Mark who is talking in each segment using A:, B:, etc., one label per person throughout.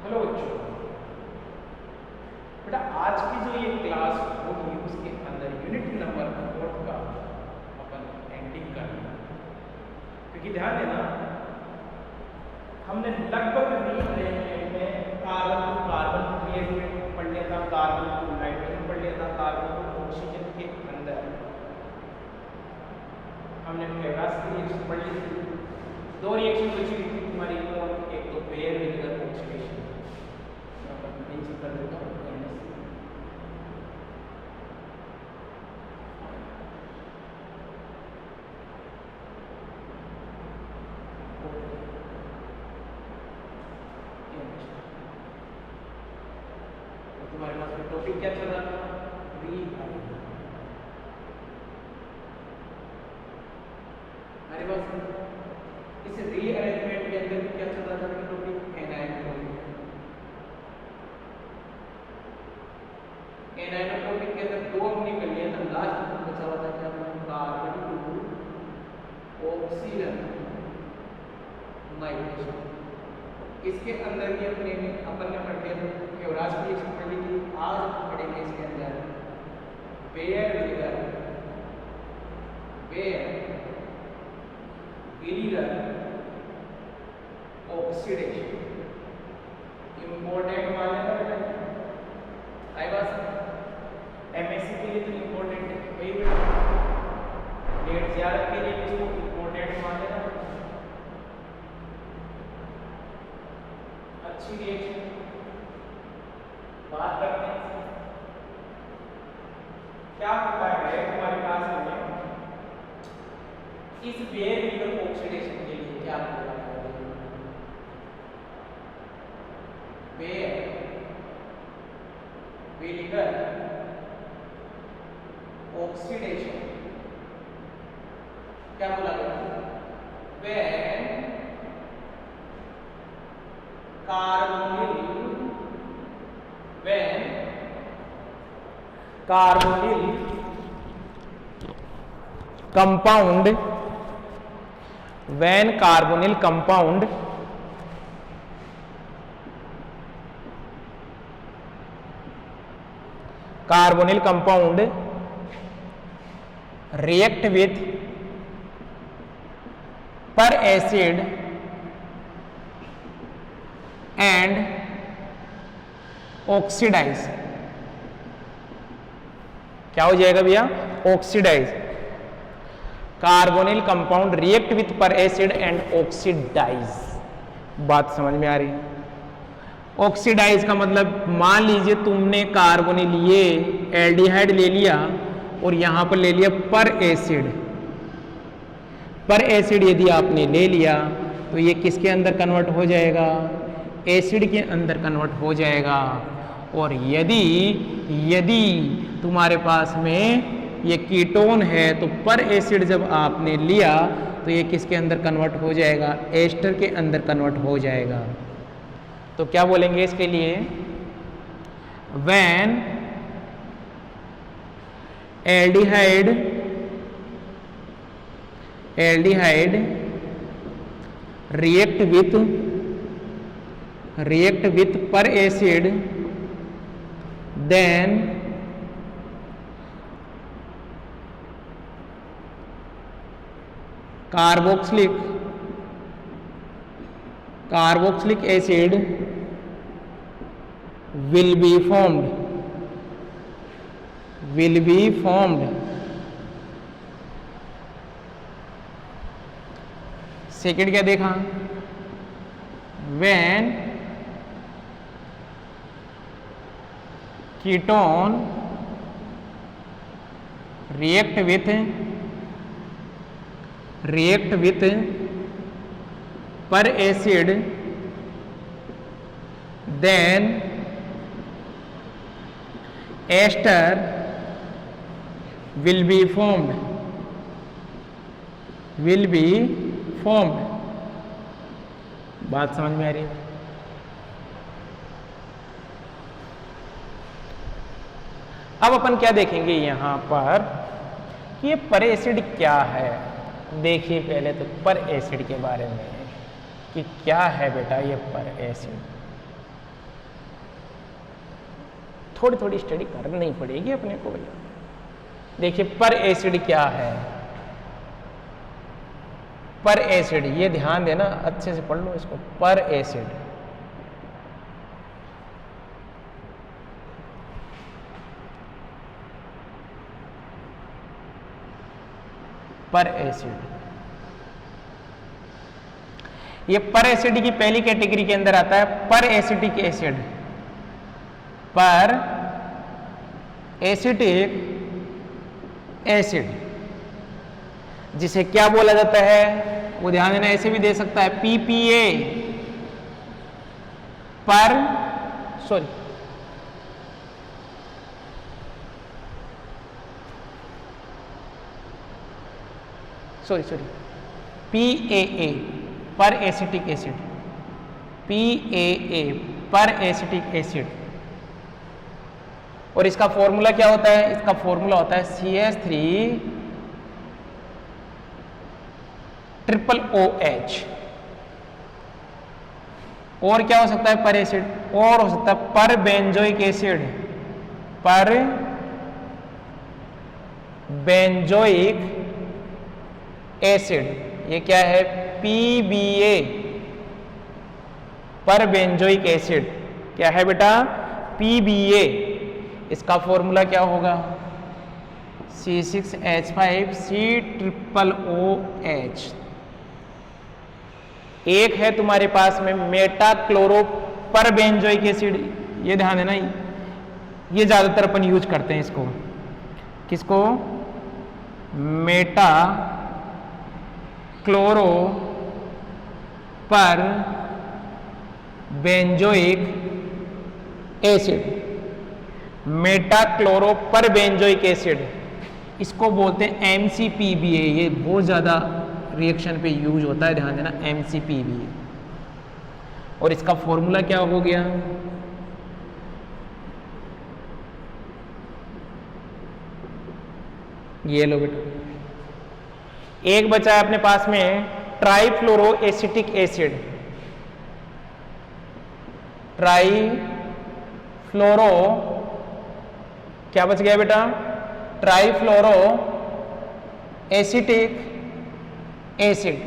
A: Hello बच्चों, बेटा आज की जो ये क्लास होगी उसके अंदर यूनिट नंबर 4 का अपन एंडिंग करना है। क्योंकि ध्यान देना, हमने लगभग रीअरेंजमेंट में कार्बन टू कार्बन रीअरेंजमेंट पढ़ लिया था, कार्बन टू नाइट्रोजन पढ़ लिया था, कार्बन टू ऑक्सीजन के अंदर हमने फेवरास की रिएक्शन पढ़ ली थी। दो रिएक्शन बची हुई थी तुम्हारी, एक तो बेयर विनेगर ऑक्सीडेशन कर देता हूँ। तुम्हारे पास में टॉपिक क्या चल रहा था? अरे बस इस रीअरेंजमेंट के अंदर क्या चल रहा था टॉपिक? एनाइनोट्रोपिक के अंदर दो हमने कर लिया था, लास्ट में बचा हुआ था क्या? Carbon to oxygen migration. इसके अंदर भी अपन ने पढ़ लिया था, फेवरास की रिएक्शन पढ़ ली थी। आज हम पढ़ेंगे इसके अंदर बेयर विनेगर ऑक्सीडेशन। इंपॉर्टेंट मान लेना बेटा, आई बात एमएससी के लिए तो इम्पोर्टेंट है वही बेटा, डेट ज्यादा के लिए इसको इम्पोर्टेंट मान लेना। अच्छी रिएक्शन बात करते हैं। क्या होता है हमारे पास में इस बेयर विनेगर ऑक्सीडेशन के लिए क्या होता है? बेयर विनेगर ऑक्सीडेशन क्या बोला गया? When carbonyl compound when carbonyl compound react with per acid and oxidize। क्या हो जाएगा भैया? Oxidise. Carbonyl compound react with peracid and oxidise. बात समझ में आ रही है? ऑक्सीडाइज का मतलब मान लीजिए तुमने कार्बोनिल ये एल्डिहाइड ले लिया और यहां पर ले लिया पर एसिड। पर एसिड यदि आपने ले लिया तो ये किसके अंदर कन्वर्ट हो जाएगा? एसिड के अंदर कन्वर्ट हो जाएगा। और यदि तुम्हारे पास में ये कीटोन है तो पर एसिड जब आपने लिया तो ये किसके अंदर कन्वर्ट हो जाएगा? एस्टर के अंदर कन्वर्ट हो जाएगा। तो क्या बोलेंगे इसके लिए? When aldehyde react with per acid, then carboxylic acid will be formed। Second क्या देखा? when ketone react with per acid, then ester will be formed। बात समझ में आ रही है? अब अपन क्या देखेंगे यहां पर कि ये पर एसिड क्या है। देखिए पहले तो पर एसिड के बारे में कि क्या है बेटा ये पर एसिड। थोड़ी थोड़ी स्टडी करनी पड़ेगी अपने को भैया। देखिए पर एसिड क्या है, पर एसिड, ये ध्यान देना, अच्छे से पढ़ लो इसको। पर एसिड, पर एसिड, ये पर एसिड की पहली कैटेगरी के अंदर आता है पर एसिटिक एसिड। पर एसिटिक एसिड जिसे क्या बोला जाता है, वो ध्यान देना, ऐसे भी दे सकता है PPA, पर सॉरी PAA, पर एसिटिक एसिड, PAA, पर एसिटिक एसिड। और इसका फॉर्मूला क्या होता है, इसका फॉर्मूला होता है CH3OOH। और क्या हो सकता है पर एसिड, और हो सकता है पर बेंजोइक एसिड, पर बेंजोइक एसिड, ये क्या है PBA, पर बेंजोइक एसिड। क्या है बेटा, PBA। इसका फॉर्मूला क्या होगा, C6H5COOH। एक है तुम्हारे पास में मेटा क्लोरो पर बेंजोइक एसिड, ये ध्यान देना, ये ज्यादातर अपन यूज करते हैं इसको, किसको, मेटा क्लोरो पर बेंजोइक एसिड, मेटा क्लोरो पर बेंजोइक एसिड, इसको बोलते हैं MCPBA। ये बहुत ज्यादा रिएक्शन पे यूज होता है, ध्यान देना, MCPBA। और इसका फॉर्मूला क्या हो गया, ये लो बेटा। एक बचा है अपने पास में ट्राईफ्लोरो एसिटिक एसिड, ट्राईफ्लोरो, क्या बच गया बेटा, trifluoro acetic acid.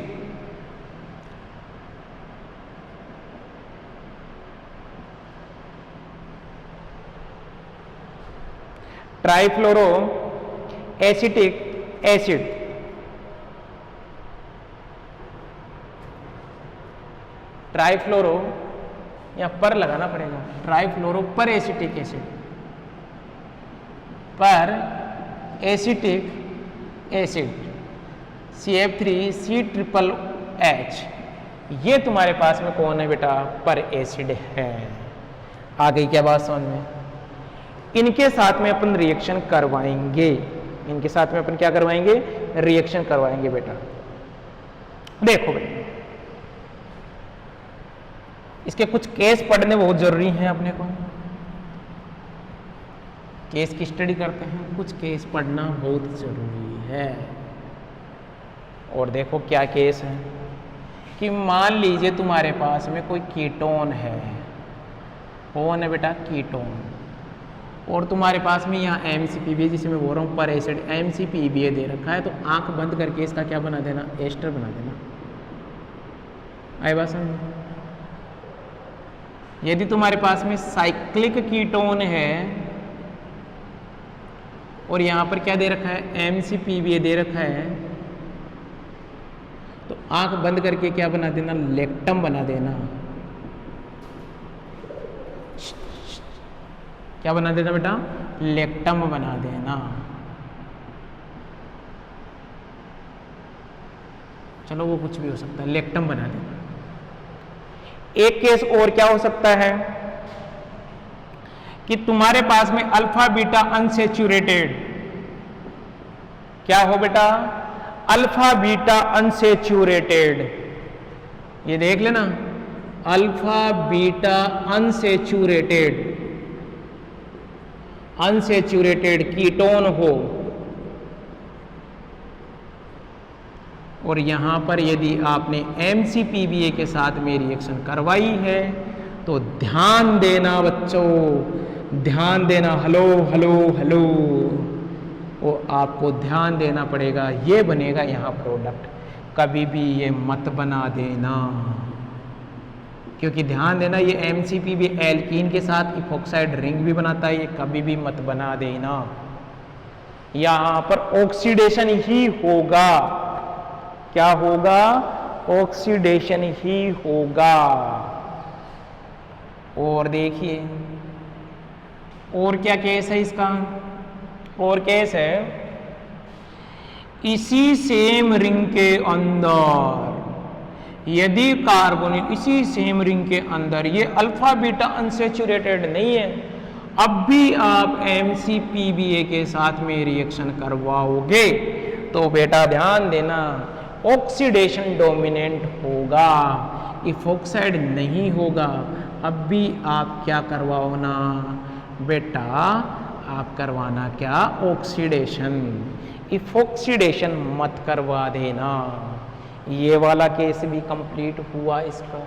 A: Trifluoro acetic acid, trifluoro, यहां पर लगाना पड़ेगा, ट्राईफ्लोरो पर एसिटिक एसिड, पर एसिटिक एसिड CF3COOH। ये तुम्हारे पास में कौन है बेटा, पर एसिड है। आ गई क्या बात समझ में। इनके साथ में अपन रिएक्शन करवाएंगे, इनके साथ में अपन क्या करवाएंगे, रिएक्शन करवाएंगे बेटा। देखो बेटा, इसके कुछ केस पढ़ने बहुत जरूरी हैं अपने को, केस की स्टडी करते हैं, कुछ केस पढ़ना बहुत जरूरी है। और देखो क्या केस है, कि मान लीजिए तुम्हारे पास में कोई कीटोन है, कौन है बेटा, कीटोन, और तुम्हारे पास में यहाँ MCPBA, जिसे मैं बोल रहा हूँ पर एसिड, MCPBA दे रखा है, तो आंख बंद करके इसका क्या बना देना, एस्टर बना देना। आई बात समझ। यदि तुम्हारे पास में साइक्लिक कीटोन है और यहां पर क्या दे रखा है, MCPBA दे रखा है, तो आंख बंद करके क्या बना देना, लेक्टम बना देना। क्या बना देना बेटा, लेक्टम बना देना। चलो वो कुछ भी हो सकता है, लेक्टम बना देना। एक केस और क्या हो सकता है, कि तुम्हारे पास में अल्फा बीटा अनसेचुरेटेड, क्या हो बेटा, अल्फा बीटा अनसेचुरेटेड, ये देख लेना, alpha beta unsaturated, unsaturated ketone हो, और यहां पर यदि आपने MCPBA के साथ में रिएक्शन करवाई है, तो ध्यान देना बच्चों, ध्यान देना, हेलो हेलो हेलो, वो आपको ध्यान देना पड़ेगा, ये बनेगा यहाँ प्रोडक्ट। कभी भी ये मत बना देना, क्योंकि ध्यान देना ये MCP भी एल्कीन के साथ इफॉक्साइड रिंग भी बनाता है, ये कभी भी मत बना देना। यहाँ पर ऑक्सीडेशन ही होगा, क्या होगा? ऑक्सीडेशन ही होगा। और देखिए और क्या केस है इसका, और केस है इसी सेम रिंग के अंदर यदि कार्बोनिल इसी सेम रिंग के अंदर ये अल्फा बीटा अनसेचुरेटेड नहीं है, अब भी आप MCPBA के साथ में रिएक्शन करवाओगे तो बेटा ध्यान देना ऑक्सीडेशन डोमिनेंट होगा, इफॉक्साइड नहीं होगा। अब भी आप क्या करवाओ ना बेटा, आप करवाना क्या? ऑक्सीडेशन, इफॉक्सीडेशन मत करवा देना। ये वाला केस भी कंप्लीट हुआ इसका।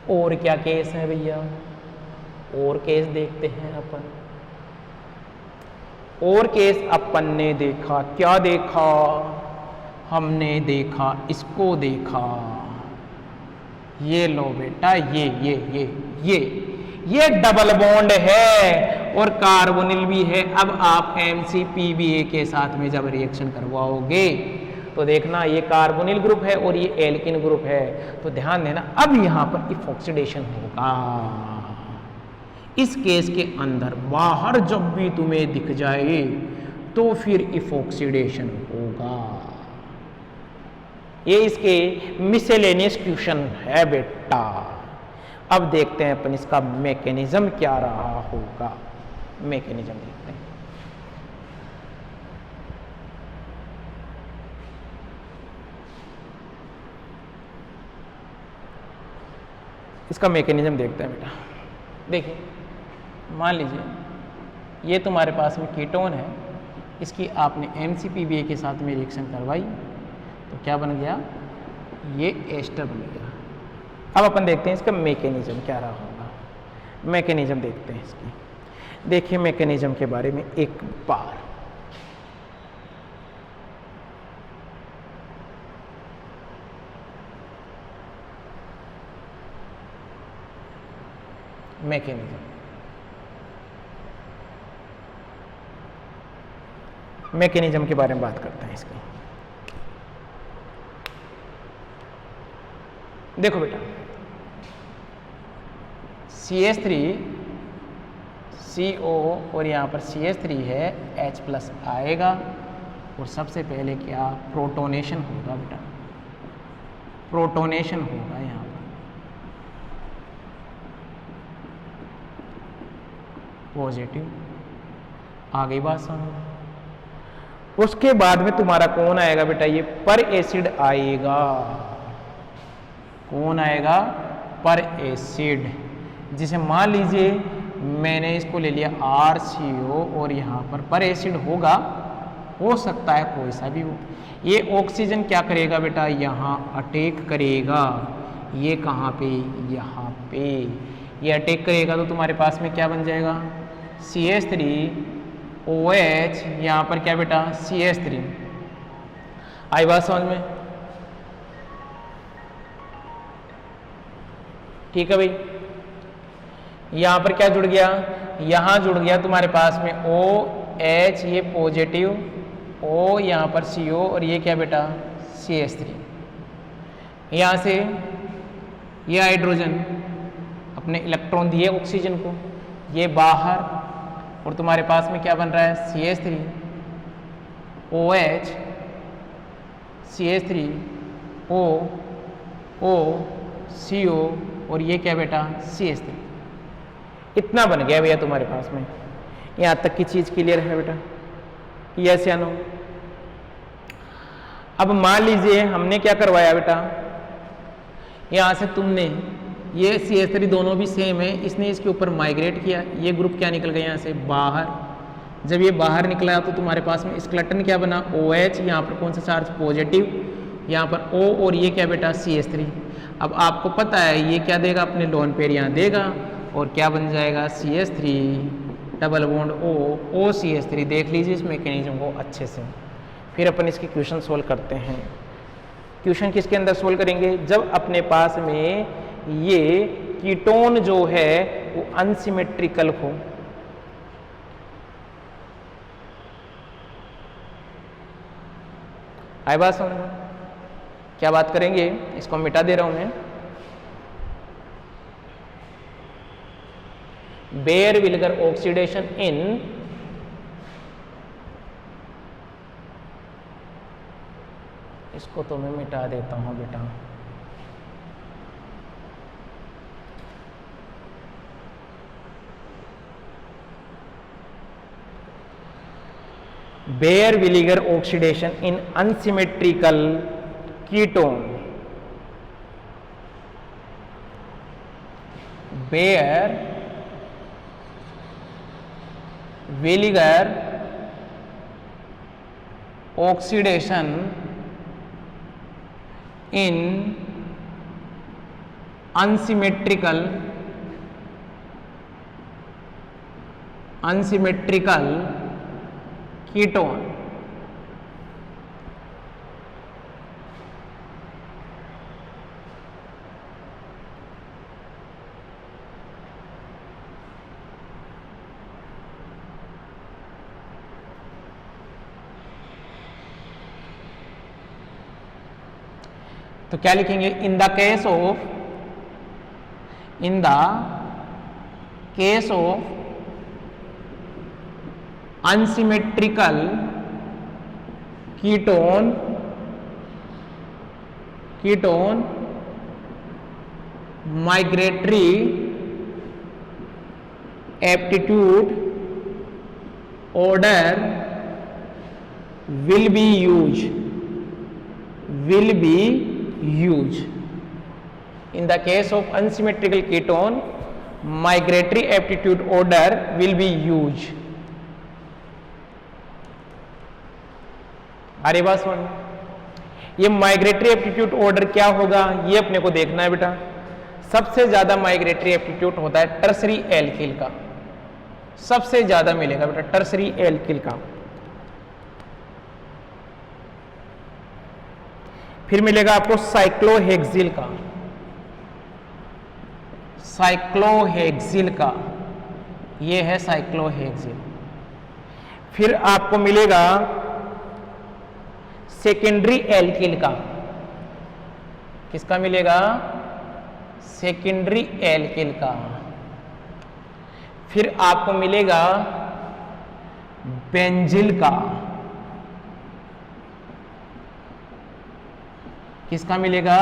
A: और क्या केस है भैया? और केस देखते हैं अपन। और केस अपन ने देखा, क्या देखा? हमने देखा, इसको देखा, ये लो बेटा, ये डबल बॉन्ड है और कार्बोनिल भी है। अब आप MCPBA के साथ में जब रिएक्शन करवाओगे तो देखना ये कार्बोनिल ग्रुप है और ये एल्किन ग्रुप है, तो ध्यान देना अब यहां पर इफॉक्सीडेशन होगा। इस केस के अंदर बाहर जब भी तुम्हें दिख जाए तो फिर इफॉक्सीडेशन होगा। ये इसके मिसलेनियस क्वेश्चन है बेटा। अब देखते हैं अपन इसका मैकेनिज्म क्या रहा होगा। मैकेनिज्म देखते हैं। इसका मैकेनिज्म देखते हैं बेटा। देखिए मान लीजिए ये तुम्हारे पास में कीटोन है, इसकी आपने MCPBA के साथ में रिएक्शन करवाई तो क्या बन गया? ये एस्टर बन गया। अब अपन देखते हैं इसका मैकेनिज्म क्या रहा होगा। मैकेनिज्म देखते हैं इसकी। देखिए मैकेनिज्म के बारे में एक बार। मैकेनिज्म के बारे में बात करते हैं इसकी। देखो बेटा CH3CO और यहाँ पर CH3 है, H+ आएगा और सबसे पहले क्या? प्रोटोनेशन होगा बेटा, प्रोटोनेशन होगा यहाँ पर। पॉजिटिव आ गई बात समझ। उसके बाद में तुम्हारा कौन आएगा बेटा? ये पर एसिड आएगा। कौन आएगा? पर एसिड। जिसे मान लीजिए मैंने इसको ले लिया RCO और यहाँ पर एसिड होगा, हो सकता है कोई सा भी हो। ये ऑक्सीजन क्या करेगा बेटा? यहाँ अटैक करेगा। ये कहाँ पे? यहाँ पे ये अटैक करेगा तो तुम्हारे पास में क्या बन जाएगा? CH3OH, यहाँ पर क्या बेटा? CH3। आई बात समझ में? ठीक है भाई। यहाँ पर क्या जुड़ गया? यहाँ जुड़ गया तुम्हारे पास में OH, ये पॉजिटिव, O यहाँ पर CO और ये क्या बेटा? CH3। यहाँ से ये हाइड्रोजन अपने इलेक्ट्रॉन दिए ऑक्सीजन को, ये बाहर, और तुम्हारे पास में क्या बन रहा है? CH3 OH CH3 O O CO और ये क्या बेटा? CH3। इतना बन गया भैया तुम्हारे पास में। यहाँ तक की चीज क्लियर है बेटा? यस या नो? अब मान लीजिए हमने क्या करवाया बेटा, यहाँ से तुमने ये CH3 दोनों भी सेम है, इसने इसके ऊपर माइग्रेट किया, ये ग्रुप क्या निकल गया यहाँ से बाहर। जब ये बाहर निकला तो तुम्हारे पास में स्केलेटन क्या बना? OH, यहाँ पर कौन सा चार्ज? पॉजिटिव, यहाँ पर O और ये क्या बेटा? CH3। अब आपको पता है ये क्या देगा? अपने लोन पेयर यहाँ देगा और क्या बन जाएगा CH3 double bond O CH3। देख लीजिए इस मैकेनिज्म को अच्छे से। फिर अपन इसके क्वेश्चन सोल्व करते हैं। क्वेश्चन किसके अंदर सोल्व करेंगे, जब अपने पास में ये कीटोन जो है वो अनसिमेट्रिकल हो। आई बात समझ में? क्या बात करेंगे, इसको मिटा दे रहा हूं मैं। बेयर विलगर ऑक्सीडेशन इन इसको तो मैं मिटा देता हूं बेटा। Baeyer Villiger oxidation in unsymmetrical ketone. Baeyer Villiger oxidation in unsymmetrical ketone. तो क्या लिखेंगे, in the case of unsymmetrical ketone migratory aptitude order will be used in the case of unsymmetrical ketone migratory aptitude order will be used। अरे बात समझ, ये migratory aptitude order क्या होगा ये अपने को देखना है बेटा। सबसे ज्यादा माइग्रेटरी एप्टीट्यूड होता है टर्सरी एल्किल का, सबसे ज्यादा मिलेगा बेटा टर्सरी एल्किल का। फिर मिलेगा आपको साइक्लोहेक्सिल का, ये है साइक्लोहेक्सिल। फिर आपको मिलेगा सेकेंडरी एल्किल का, किसका मिलेगा, सेकेंडरी एल्किल का। फिर आपको मिलेगा बेंजिल का, किसका मिलेगा,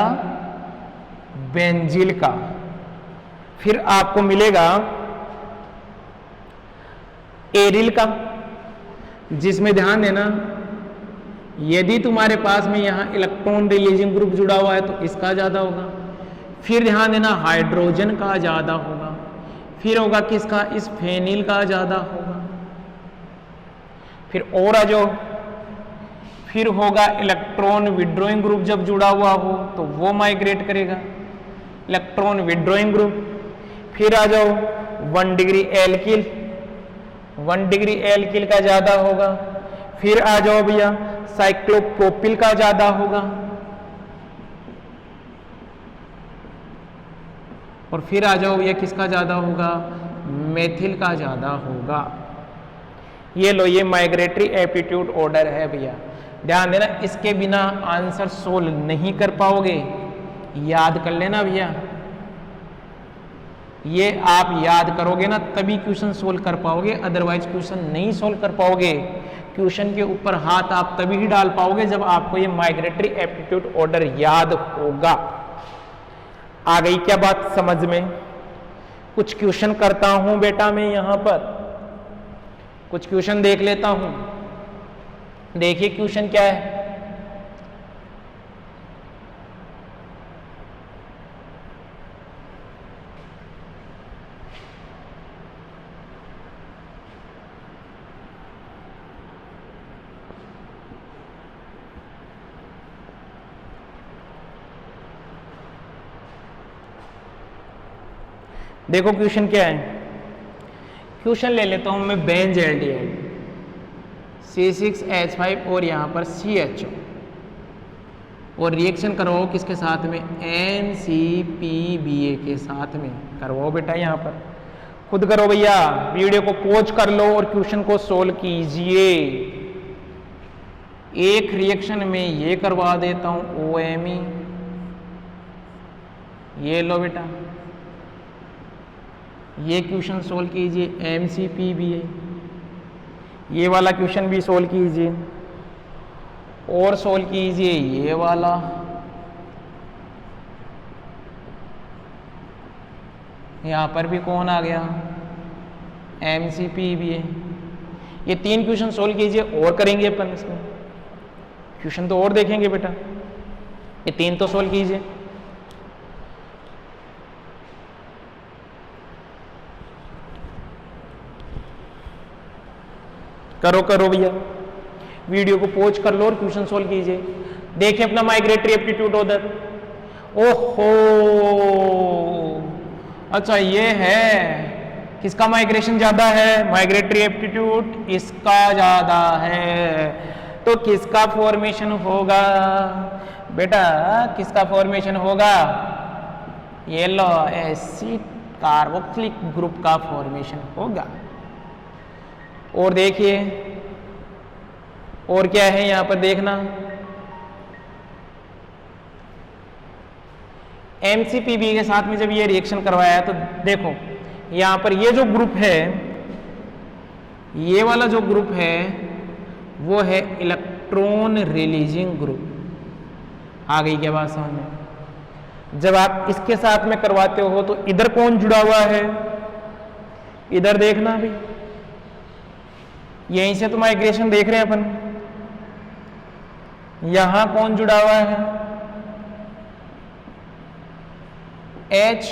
A: बेंजिल का। फिर आपको मिलेगा एरिल का, जिसमें ध्यान देना यदि तुम्हारे पास में यहां इलेक्ट्रॉन रिलीजिंग ग्रुप जुड़ा हुआ है तो इसका ज्यादा होगा। फिर ध्यान देना हाइड्रोजन का ज्यादा होगा। फिर होगा किसका, इस फेनिल का ज्यादा होगा। फिर और आ जाओ, फिर होगा इलेक्ट्रॉन विड्रॉइंग ग्रुप जब जुड़ा हुआ हो तो वो माइग्रेट करेगा, इलेक्ट्रॉन विड्रॉइंग ग्रुप। फिर आ जाओ 1 डिग्री एल्किल, 1 डिग्री एल्किल का ज्यादा होगा। फिर आ जाओ भैया साइक्लोप्रोपिल का ज्यादा होगा। और फिर आ जाओ भैया किसका ज्यादा होगा, मेथिल का ज्यादा होगा। ये लो, ये माइग्रेटरी एप्टीट्यूड ऑर्डर है भैया। ध्यान देना, इसके बिना आंसर सोल्व नहीं कर पाओगे, याद कर लेना भैया। ये आप याद करोगे ना तभी क्वेश्चन सोल्व कर पाओगे, अदरवाइज क्वेश्चन नहीं सोल्व कर पाओगे। क्वेश्चन के ऊपर हाथ आप तभी ही डाल पाओगे जब आपको ये माइग्रेटरी एप्टीट्यूड ऑर्डर याद होगा। आ गई क्या बात समझ में? कुछ क्वेश्चन करता हूं बेटा मैं यहां पर, कुछ क्वेश्चन देख लेता हूं। देखिए क्वेश्चन क्या है। देखो क्वेश्चन क्या है, क्वेश्चन ले लेता हूं मैं बेंज एल्डिहाइड C6H5 और यहां पर CHO, और रिएक्शन करवाओ किसके साथ में, NCPBA के साथ में करवाओ बेटा। यहां पर खुद करो भैया, वीडियो को पॉज कर लो और क्वेश्चन को सोल्व कीजिए। एक रिएक्शन में ये करवा देता हूं OMe, ये लो बेटा, ये क्वेश्चन सोल्व कीजिए MCPBA, ये वाला क्वेश्चन भी सोल्व कीजिए और सोल्व कीजिए ये वाला, यहां पर भी कौन आ गया, MCPBA। ये 3 क्वेश्चन सोल्व कीजिए और करेंगे अपन, इसमें क्वेश्चन तो और देखेंगे बेटा, ये 3 तो सोल्व कीजिए। करो करो भैया, वीडियो को पॉज कर लो और क्वेश्चन सोल्व कीजिए। देखिए अपना माइग्रेटरी एप्टीट्यूड उधर, ओहो अच्छा ये है, किसका माइग्रेशन ज्यादा है, माइग्रेटरी एप्टीट्यूड इसका ज्यादा है, तो किसका फॉर्मेशन होगा बेटा, किसका फॉर्मेशन होगा, ये लो एसिड कार्बोक्सिलिक ग्रुप का फॉर्मेशन होगा। और देखिए और क्या है यहां पर देखना, MCPBA के साथ में जब ये रिएक्शन करवाया तो देखो यहां पर ये जो ग्रुप है, ये वाला जो ग्रुप है वो है इलेक्ट्रॉन रिलीजिंग ग्रुप। आ गई क्या बात समझ में। जब आप इसके साथ में करवाते हो तो इधर कौन जुड़ा हुआ है, इधर देखना भी, यहीं से तो माइग्रेशन देख रहे हैं अपन, यहां कौन जुड़ा हुआ है, H।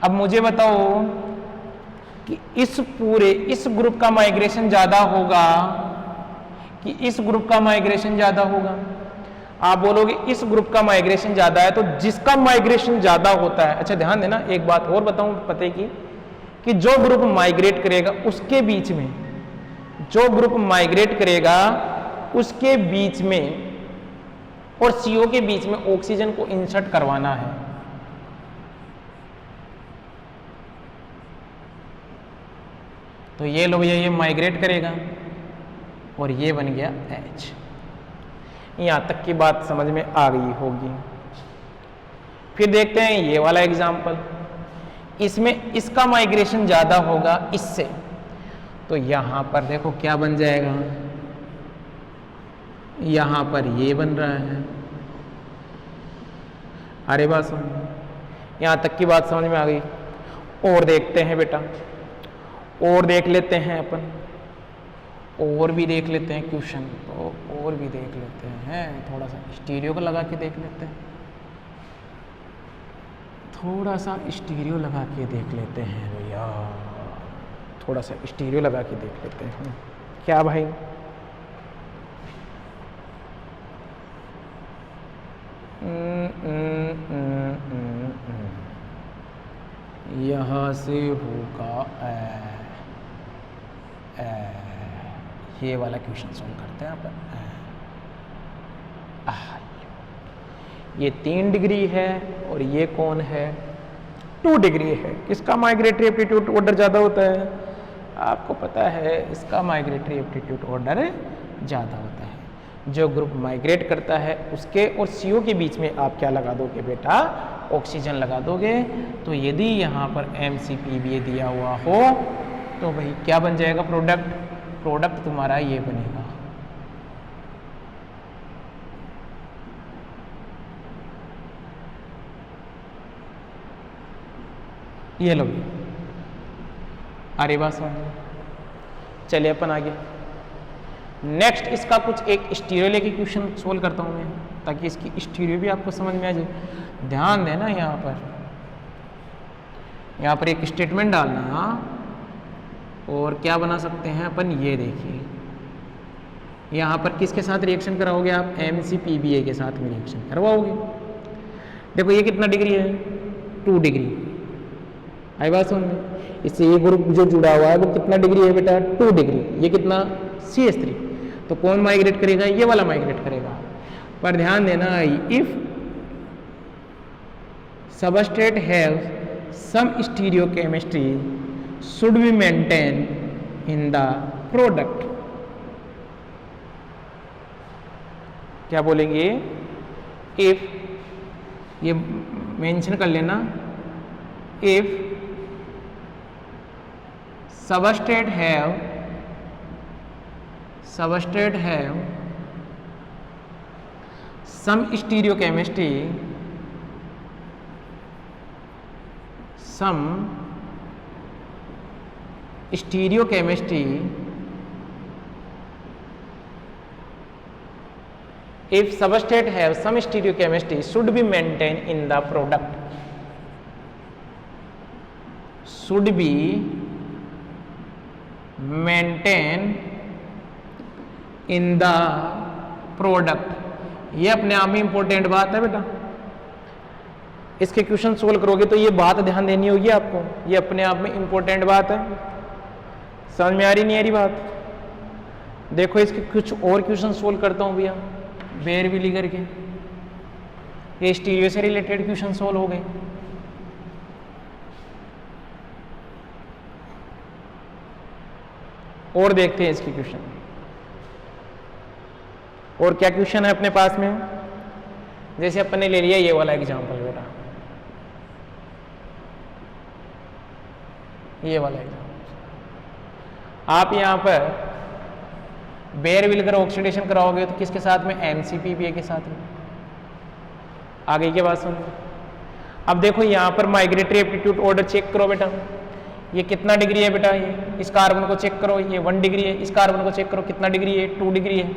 A: अब मुझे बताओ कि इस ग्रुप का माइग्रेशन ज्यादा होगा कि इस ग्रुप का माइग्रेशन ज्यादा होगा। आप बोलोगे इस ग्रुप का माइग्रेशन ज्यादा है, तो जिसका माइग्रेशन ज्यादा होता है, अच्छा ध्यान देना, एक बात और बताऊं पते की, कि जो ग्रुप माइग्रेट करेगा उसके बीच में, जो ग्रुप माइग्रेट करेगा उसके बीच में और CO के बीच में ऑक्सीजन को इंसर्ट करवाना है। तो ये लो भैया, ये माइग्रेट करेगा और ये बन गया H। यहां तक की बात समझ में आ गई होगी। फिर देखते हैं ये वाला एग्जाम्पल, इसमें इसका माइग्रेशन ज्यादा होगा इससे, तो यहां पर देखो क्या बन जाएगा, यहां पर ये बन रहा है। अरे बात समझ, यहां तक की बात समझ में आ गई। और देखते हैं बेटा, और देख लेते हैं अपन, और भी देख लेते हैं क्वेश्चन, और भी देख लेते हैं, थोड़ा सा स्टीरियो को लगा के देख लेते हैं, थोड़ा सा स्टीरियो लगा के देख लेते हैं भैया, थोड़ा सा स्टीरियो लगा के देख लेते हैं। क्या भाई, यहां से होगा ये वाला क्वेश्चन सॉल्व करते हैं अपन। ये 3 डिग्री है और ये कौन है, 2 डिग्री है। किसका माइग्रेटरी एप्टीट्यूड ऑर्डर ज़्यादा होता है, आपको पता है इसका माइग्रेटरी एप्टीट्यूड ऑर्डर ज़्यादा होता है। जो ग्रुप माइग्रेट करता है उसके और CO के बीच में आप क्या लगा दोगे बेटा, ऑक्सीजन लगा दोगे। तो यदि यहाँ पर MCPBA दिया हुआ हो तो भाई क्या बन जाएगा प्रोडक्ट तुम्हारा ये बनेगा। ये लो, अरे बात समझ। चलिए अपन आगे नेक्स्ट इसका कुछ एक स्टीरियो लेके क्वेश्चन सोल्व करता हूं मैं, ताकि इसकी स्टीरियो भी आपको समझ में आ जाए। ध्यान देना, यहाँ पर एक स्टेटमेंट डालना और क्या बना सकते हैं अपन, ये देखिए यहाँ पर किसके साथ रिएक्शन कराओगे आप, MCPBA के साथ में रिएक्शन करवाओगे। देखो ये कितना डिग्री है, 2 डिग्री, आई बात समझ में। इससे ये ग्रुप जो जुड़ा हुआ है वो कितना डिग्री है बेटा, 2 डिग्री। ये कितना, CH3। तो कौन माइग्रेट करेगा, ये वाला माइग्रेट करेगा। पर ध्यान देना, if substrate have some stereochemistry should be maintain in the product. क्या बोलेंगे, इफ, ये मेंशन कर लेना, if substrate have some stereochemistry, if substrate have some stereochemistry should be maintained in the product, should be maintained in the product। ये अपने आप में important बात है बेटा। इसके क्वेश्चन सोल्व करोगे तो ये बात ध्यान देनी होगी आपको, ये अपने आप में इंपॉर्टेंट बात है। समझ में आ रही नहीं आ रही बात? देखो इसके कुछ और क्वेश्चन सोल्व करता हूं भैया, बेयर विलीगर के। ये स्टीरियो से रिलेटेड क्वेश्चन सोल्व हो गए। और देखते हैं इसके क्वेश्चन, और क्या क्वेश्चन है अपने पास में। जैसे अपन ने ले लिया ये वाला एग्जांपल बेटा, ये वाला एग्जांपल। आप यहां पर बेयर विलीगर ऑक्सीडेशन कराओगे तो किसके साथ में, MCPBA के साथ में। आगे की बात सुनो। अब देखो यहां पर माइग्रेटरी एप्टीट्यूड ऑर्डर चेक करो बेटा, ये कितना डिग्री है बेटा, ये इस कार्बन को चेक करो, ये 1 डिग्री है। इस कार्बन को चेक करो, कितना डिग्री है, 2 डिग्री है।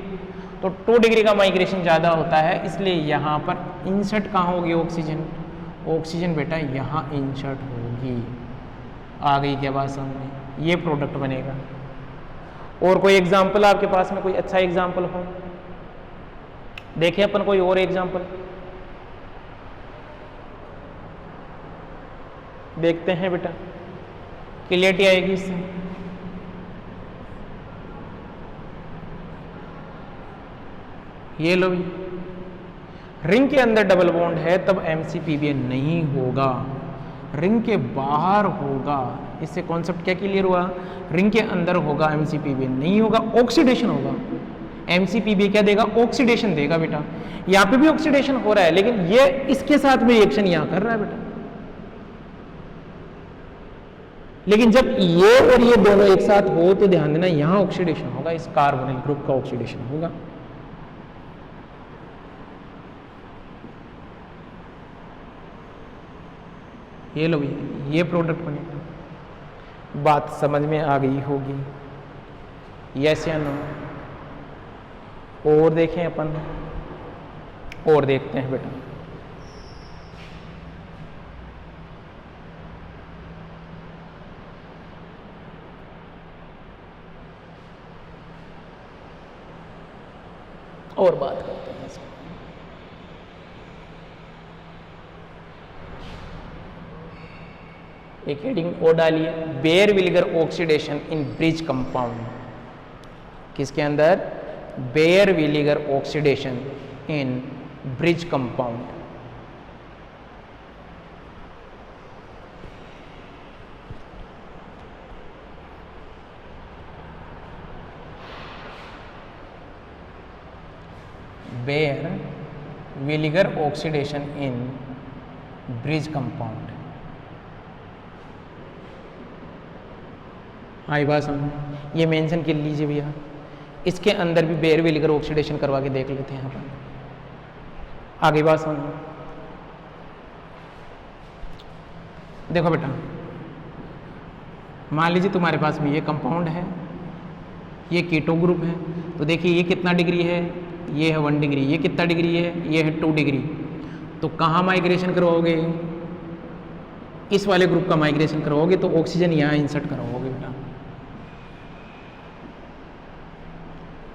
A: तो 2 डिग्री का माइग्रेशन ज़्यादा होता है, इसलिए यहाँ पर इंसर्ट कहाँ होगी ऑक्सीजन, ऑक्सीजन बेटा यहाँ इंसर्ट होगी। आ गई क्या बात समझ में, ये प्रोडक्ट बनेगा। और कोई एग्जाम्पल आपके पास में, कोई अच्छा एग्जाम्पल हो, देखिए अपन कोई और एग्जाम्पल देखते हैं बेटा, क्लियरिटी आएगी इससे। ये लो, रिंग के अंदर डबल बॉन्ड है तब MCPBA नहीं होगा, रिंग के बाहर होगा। इससे कॉन्सेप्ट क्या क्लियर हुआ, रिंग के अंदर होगा MCPBA नहीं होगा, ऑक्सीडेशन होगा। MCPBA क्या देगा, ऑक्सीडेशन देगा बेटा। यहाँ पे भी ऑक्सीडेशन हो रहा है, लेकिन ये इसके साथ में रिएक्शन यहाँ कर रहा है बेटा। लेकिन जब ये और ये दोनों एक साथ हो तो ध्यान देना यहाँ ऑक्सीडेशन होगा, इस कार्बोनिल ग्रुप का ऑक्सीडेशन होगा। ये लो भैया, ये प्रोडक्ट बनेगा। बात समझ में आ गई होगी, यस या नो। और देखें अपन, और देखते हैं बेटा। और बात करते हैं इसको। एक हेडिंग और डालिए, Baeyer Villiger oxidation in bridge compound. किसके अंदर, Baeyer Villiger oxidation in bridge compound. Baeyer Villiger oxidation in bridge compound. आई बात समझ, ये मेंशन कर लीजिए भैया। इसके अंदर भी बेयर विलीगर ऑक्सीडेशन करवा के देख लेते हैं यहाँ पर। आगे बात समझ, देखो बेटा, मान लीजिए तुम्हारे पास में ये कंपाउंड है, ये कीटो ग्रुप है। तो देखिए ये कितना डिग्री है, ये है 1 डिग्री। ये कितना डिग्री है, ये है 2 डिग्री। तो कहाँ माइग्रेशन करवाओगे, इस वाले ग्रुप का माइग्रेशन करवाओगे तो ऑक्सीजन यहाँ इंसर्ट करवाओगे बेटा।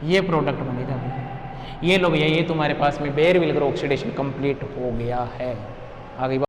A: ये प्रोडक्ट बनेगा भैया। ये लो भैया, ये तुम्हारे पास में बेयर विलीगर ऑक्सीडेशन कंप्लीट हो गया है। आगे